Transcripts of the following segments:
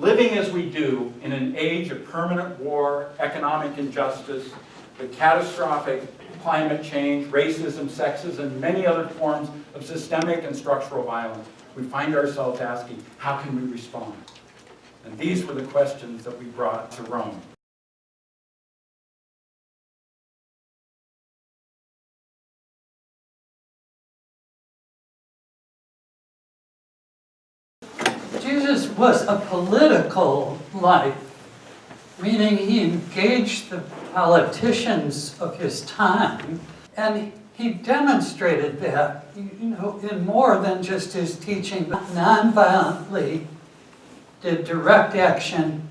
Living as we do in an age of permanent war, economic injustice, the catastrophic climate change, racism, sexism, and many other forms of systemic and structural violence, we find ourselves asking, how can we respond? And these were the questions that we brought to Rome. Jesus was a political life, meaning he engaged the politicians of his time, and he demonstrated that, in more than just his teaching, nonviolently did direct action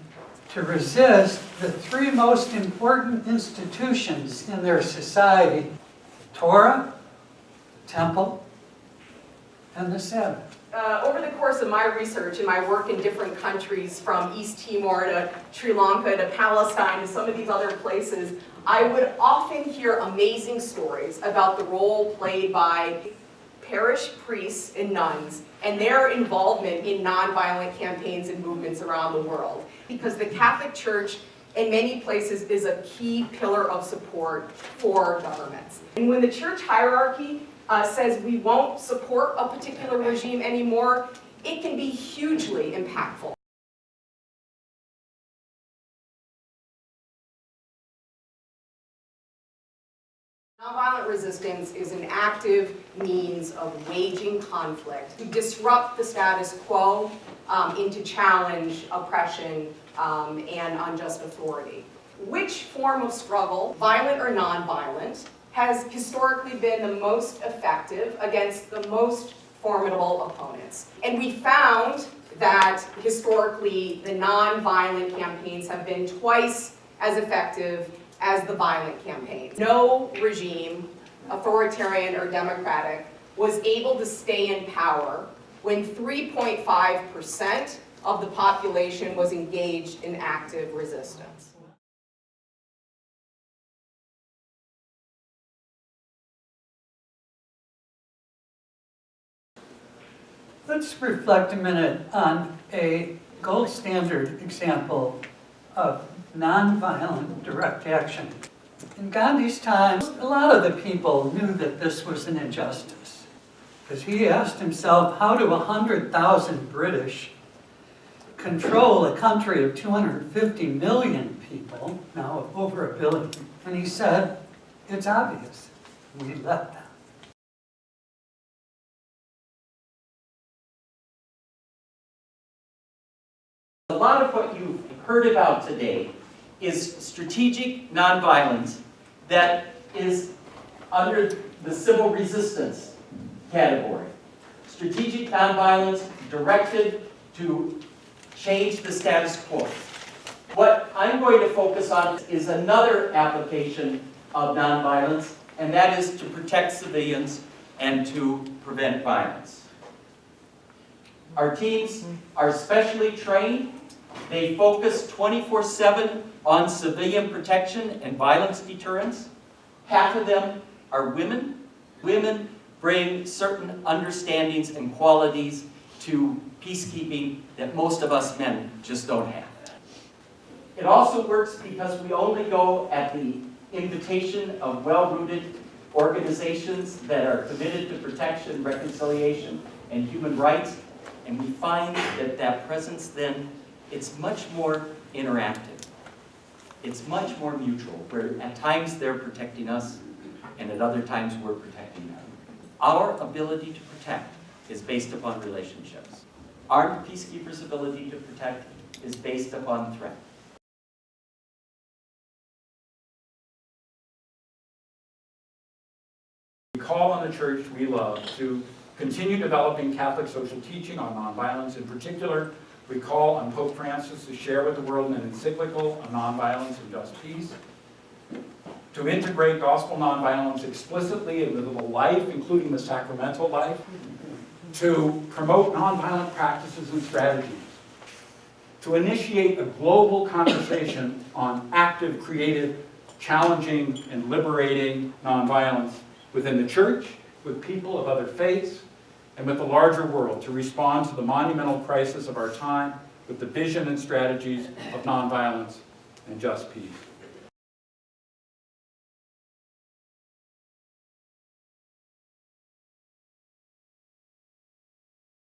to resist the three most important institutions in their society: Torah, the temple, and the Sabbath. Over the course of my research and my work in different countries, from East Timor to Sri Lanka to Palestine to some of these other places, I would often hear amazing stories about the role played by parish priests and nuns and their involvement in nonviolent campaigns and movements around the world. Because the Catholic Church in many places is a key pillar of support for governments. And when the church hierarchy says we won't support a particular regime anymore, it can be hugely impactful. Nonviolent resistance is an active means of waging conflict to disrupt the status quo and to challenge oppression and unjust authority. Which form of struggle, violent or nonviolent, has historically been the most effective against the most formidable opponents? And we found that historically the nonviolent campaigns have been twice as effective as the violent campaigns. No regime, authoritarian or democratic, was able to stay in power when 3.5% of the population was engaged in active resistance. Let's reflect a minute on a gold standard example of nonviolent direct action. In Gandhi's time, a lot of the people knew that this was an injustice, because he asked himself, how do 100,000 British control a country of 250 million people, now over 1 billion? And he said, it's obvious, we let them. A lot of what you've heard about today is strategic nonviolence that is under the civil resistance category. Strategic nonviolence directed to change the status quo. What I'm going to focus on is another application of nonviolence, and that is to protect civilians and to prevent violence. Our teams are specially trained. They focus 24/7 on civilian protection and violence deterrence. Half of them are women. Women bring certain understandings and qualities to peacekeeping that most of us men just don't have. It also works because we only go at the invitation of well-rooted organizations that are committed to protection, reconciliation, and human rights, and we find that that presence then, it's much more interactive. It's much more mutual, where at times they're protecting us, and at other times we're protecting them. Our ability to protect is based upon relationships. Armed peacekeepers' ability to protect is based upon threat. We call on the church we love to continue developing Catholic social teaching on nonviolence. In particular, we call on Pope Francis to share with the world an encyclical on nonviolence and just peace, to integrate gospel nonviolence explicitly into the life, including the sacramental life, to promote nonviolent practices and strategies, to initiate a global conversation on active, creative, challenging, and liberating nonviolence within the church, with people of other faiths, and with the larger world, to respond to the monumental crisis of our time with the vision and strategies of nonviolence and just peace.